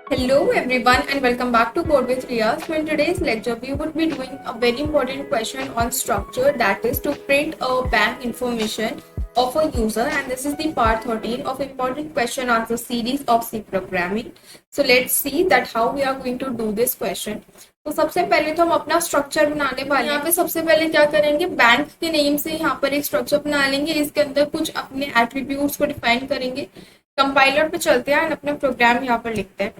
Hello everyone and welcome back to Code with Ria. So in today's lecture we would be doing a very important question on structure, that is to print a bank information of a user, and this is the part 13 of important question answer series of C programming. So let's see that how we are going to do this question. तो सबसे पहले तो हम अपना structure बनाने वाले हैं। यहाँ पे सबसे पहले क्या करेंगे, बैंक के नेम से यहाँ पर एक स्ट्रक्चर बना लेंगे, इसके अंदर कुछ अपने एट्रीब्यूट्स को डिफाइन करेंगे। कंपाइलर पे चलते हैं और अपना प्रोग्राम यहाँ पर लिखते हैं।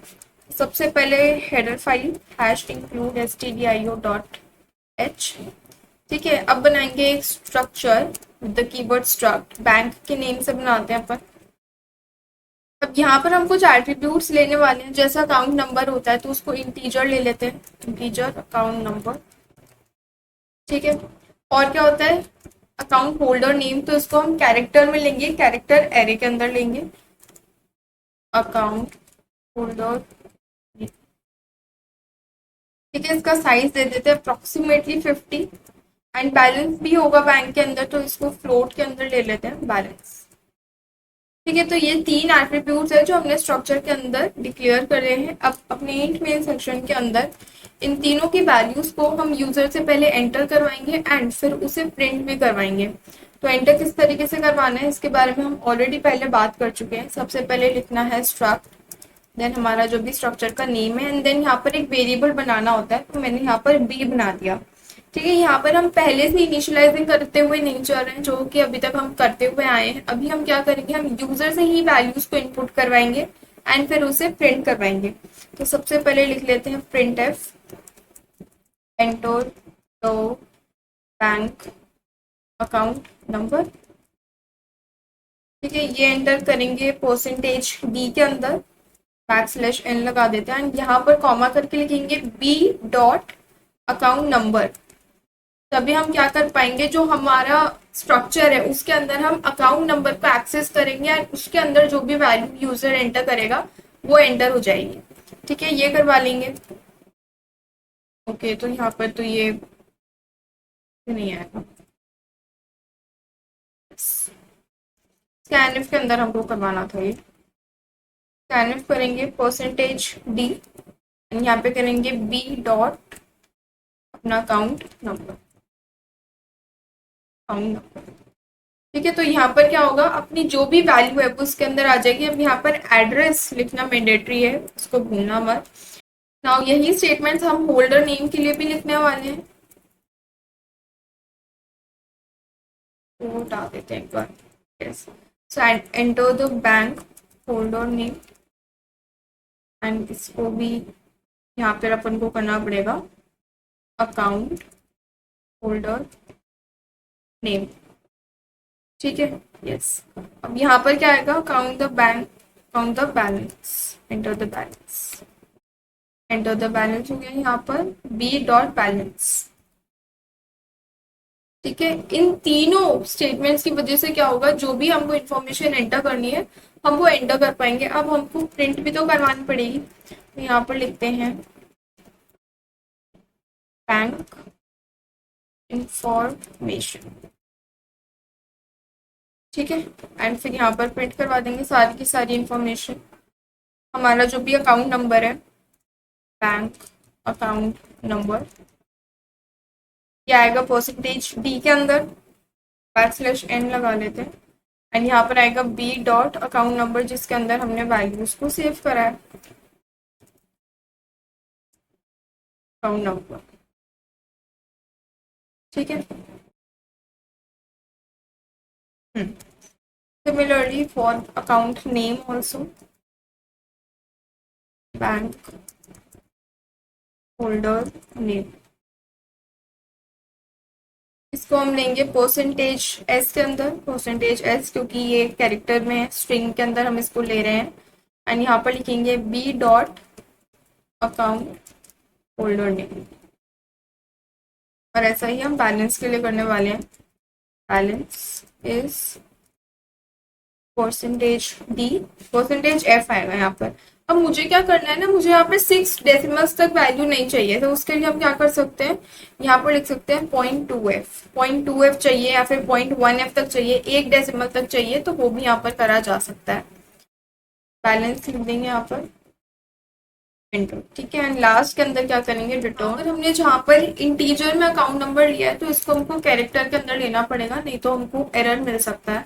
सबसे पहले header file hash include stdio.h। ठीक है, अब बनाएंगे एक structure with the keyword struct, bank के नेम से बनाते हैं अपन। अब यहाँ पर हम कुछ एट्रीब्यूट्स लेने वाले हैं, जैसा अकाउंट नंबर होता है तो उसको इंटीजर ले लेते हैं, इंटीजर अकाउंट नंबर। ठीक है, और क्या होता है अकाउंट होल्डर नेम, तो इसको हम कैरेक्टर में लेंगे, कैरेक्टर एरे के अंदर लेंगे। अकाउंट होल्डर, ठीक है, इसका साइज दे देते हैं अप्रोक्सीमेटली 50 एंड बैलेंस भी होगा बैंक के अंदर, तो इसको फ्लोट के अंदर ले लेते हैं बैलेंस। ठीक है, तो ये तीन एट्रीब्यूट्स है जो हमने स्ट्रक्चर के अंदर डिक्लेयर करे हैं। अब अपने इंट मेन सेक्शन के अंदर इन तीनों की वैल्यूज को हम यूजर से पहले एंटर करवाएंगे एंड फिर उसे प्रिंट भी करवाएंगे। तो एंटर किस तरीके से करवाना है इसके बारे में हम ऑलरेडी पहले बात कर चुके हैं। सबसे पहले लिखना है स्ट्रक्ट, देन हमारा जो भी स्ट्रक्चर का नेम है, एंड देन यहाँ पर एक वेरिएबल बनाना होता है, तो मैंने यहाँ पर बी बना दिया। ठीक है, यहाँ पर हम पहले से इनिशियलाइजिंग करते हुए नहीं चल रहे हैं, जो कि अभी तक हम करते हुए आए हैं। अभी हम क्या करेंगे, हम यूजर से ही वैल्यूज को इनपुट करवाएंगे एंड फिर उसे प्रिंट करवाएंगे। तो सबसे पहले लिख लेते हैं print F enter the bank account number. ठीक है, ये एंटर करेंगे परसेंटेज डी के अंदर, \n लगा देते हैं एंड यहाँ पर कॉमा करके लिखेंगे बी डॉट अकाउंट नंबर। तभी हम क्या कर पाएंगे, जो हमारा स्ट्रक्चर है उसके अंदर हम अकाउंट नंबर को एक्सेस करेंगे एंड उसके अंदर जो भी वैल्यू यूजर एंटर करेगा वो एंटर हो जाएगी। ठीक है, ये करवा लेंगे। ओके, तो यहाँ पर तो ये नहीं आएगा, स्कैनफ के अंदर हमको करवाना था। ये स्कैनफ करेंगे परसेंटेज डी, यहाँ पे करेंगे बी डॉट अपना अकाउंट नंबर। ठीक है, तो यहाँ पर क्या होगा, अपनी जो भी वैल्यू है वो उसके अंदर आ जाएगी। अब यहाँ पर एड्रेस लिखना मैंडेटरी है, उसको भूलना मत। नाउ यही स्टेटमेंट्स हम होल्डर नेम के लिए भी लिखने वाले हैं, तो डाल देते हैं एक बार। Yes, so enter the bank holder name and इसको भी यहाँ पर अपन को करना पड़ेगा अकाउंट होल्डर नेम। ठीक है, यस। अब यहाँ पर क्या आएगा, count the bank, count the balance, enter the balance, enter the balance हो गया यहाँ पर बी डॉट बैलेंस। ठीक है, इन तीनों स्टेटमेंट्स की वजह से क्या होगा, जो भी हमको इन्फॉर्मेशन एंटर करनी है हम वो एंटर कर पाएंगे। अब हमको प्रिंट भी तो करवानी पड़ेगी, तो यहाँ पर लिखते हैं बैंक इंफॉर्मेशन। ठीक है, एंड फिर यहाँ पर प्रिंट करवा देंगे सारी की सारी इंफॉर्मेशन। हमारा जो भी अकाउंट नंबर है, बैंक अकाउंट नंबर, ये आएगा परसेंटेज डी के अंदर, \n लगा लेते हैं एंड यहाँ पर आएगा बी डॉट अकाउंट नंबर, जिसके अंदर हमने वैल्यूज को सेव करा है, अकाउंट नंबर। ठीक है, similarly for account name also, bank holder name, इसको हम लेंगे परसेंटेज एस के अंदर, परसेंटेज एस क्योंकि ये कैरेक्टर में है, स्ट्रिंग के अंदर हम इसको ले रहे हैं एंड यहाँ पर लिखेंगे B dot account holder name. और ऐसा ही हम बैलेंस के लिए करने वाले हैं, balance is percentage D, percentage F आएगा यहाँ पर। अब मुझे क्या करना है ना, मुझे यहाँ पे 6 डेसिमल्स तक वैल्यू नहीं चाहिए, तो उसके लिए हम क्या कर सकते हैं, यहाँ पर लिख सकते हैं .2f, .2f चाहिए या फिर .1f तक चाहिए, 1 डेसिमल तक चाहिए, तो वो भी यहाँ पर करा जा सकता है। बैलेंस लिख देंगे यहाँ पर इंटू, ठीक है। एंड लास्ट के अंदर क्या करेंगे, रिटर्न। और हमने जहाँ पर इंटीजर में अकाउंट नंबर लिया है तो इसको हमको कैरेक्टर के अंदर लेना पड़ेगा, नहीं तो हमको एरर मिल सकता है।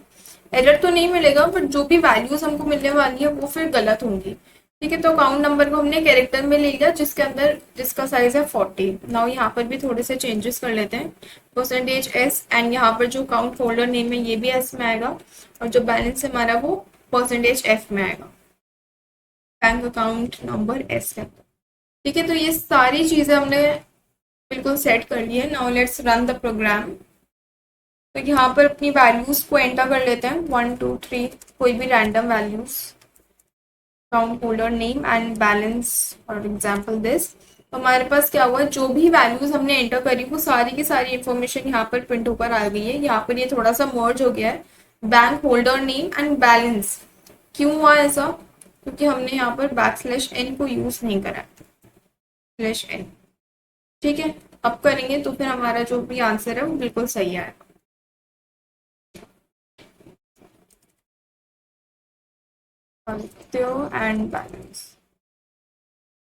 एरर तो नहीं मिलेगा, बट जो भी वैल्यूज हमको मिलने वाली है वो फिर गलत होंगी, ठीक है। तो अकाउंट नंबर को हमने कैरेक्टर में ले लिया, जिसके अंदर जिसका साइज है 40। नाउ यहाँ पर भी थोड़े से चेंजेस कर लेते हैं, परसेंटेज एस, एंड यहाँ पर जो अकाउंट फोल्डर नेम है ये भी एस में आएगा, और जो बैलेंस हमारा वो परसेंटेज एफ में आएगा, बैंक अकाउंट नंबर एस के अंदर, ठीक है। तो ये सारी चीजें हमने बिल्कुल सेट कर ली है। Now let's run the program. तो यहाँ पर अपनी वैल्यूज को एंटर कर लेते हैं, 1 2 3, कोई भी random values, account holder name and balance, for example this. तो हमारे पास क्या हुआ, जो भी वैल्यूज हमने एंटर करी वो सारी की सारी इन्फॉर्मेशन यहाँ पर प्रिंट होकर आ गई है। यहाँ पर ये थोड़ा सा मर्ज हो गया है, bank holder name and balance. क्यों हुआ ऐसा, क्योंकि हमने यहाँ पर \n को यूज नहीं करा, /n, ठीक है। अब करेंगे तो फिर हमारा जो भी आंसर है वो बिल्कुल सही आएगा। एंड बैलेंस,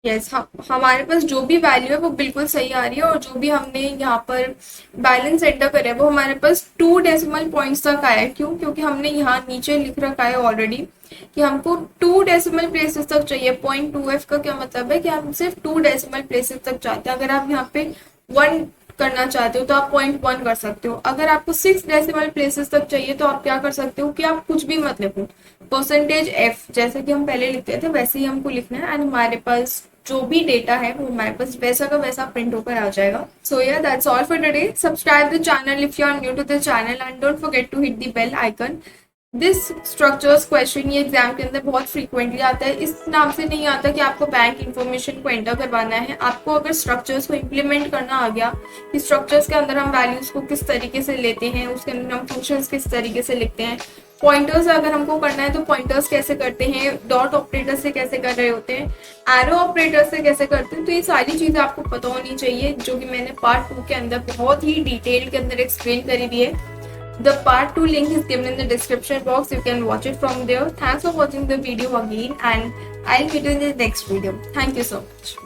यस, हमारे पास जो भी वैल्यू है वो बिल्कुल सही आ रही है, और जो भी हमने यहाँ पर बैलेंस एंटर करा है वो हमारे पास 2 डेसिमल पॉइंट्स तक आया है। क्यों, क्योंकि हमने यहाँ नीचे लिख रखा है ऑलरेडी कि हमको 2 डेसिमल प्लेसेस तक चाहिए। 0.2f का क्या मतलब है कि हम सिर्फ 2 डेसिमल प्लेसेस तक चाहते हैं। अगर आप यहाँ पे 1 करना चाहते हो तो आप 0.1 कर सकते हो। अगर आपको 6 डेसिमल प्लेसेस तक चाहिए तो आप क्या कर सकते हो कि आप कुछ भी मत लिखो, परसेंटेज एफ जैसे कि हम पहले लिखते थे वैसे ही हमको लिखना है, एंड हमारे पास जो भी डेटा है वो हमारे पास वैसा का वैसा प्रिंट होकर आ जाएगा। सो या that's all for today. Subscribe the channel if you are new to the channel, and don't forget to hit the bell icon. This structures question ये एग्जाम के अंदर बहुत फ्रीक्वेंटली आता है। इस नाम से नहीं आता कि आपको बैंक इन्फॉर्मेशन को एंटर करवाना है, आपको अगर स्ट्रक्चर्स को इम्प्लीमेंट करना आ गया कि स्ट्रक्चर्स के अंदर हम वैल्यूज को किस तरीके से लेते हैं, उसके अंदर हम फंक्शंस किस तरीके से लिखते हैं, पॉइंटर्स अगर हमको करना है तो पॉइंटर्स कैसे करते हैं, डॉट ऑपरेटर से कैसे कर रहे होते हैं, एरो ऑपरेटर से कैसे करते हैं, तो ये सारी चीजें आपको पता होनी चाहिए, जो कि मैंने पार्ट 2 के अंदर बहुत ही डिटेल के अंदर एक्सप्लेन करी दी है। The part 2 link is given in the description box. You can watch it from there. Thanks for watching the video again, and I'll meet you in the next video. Thank you so much.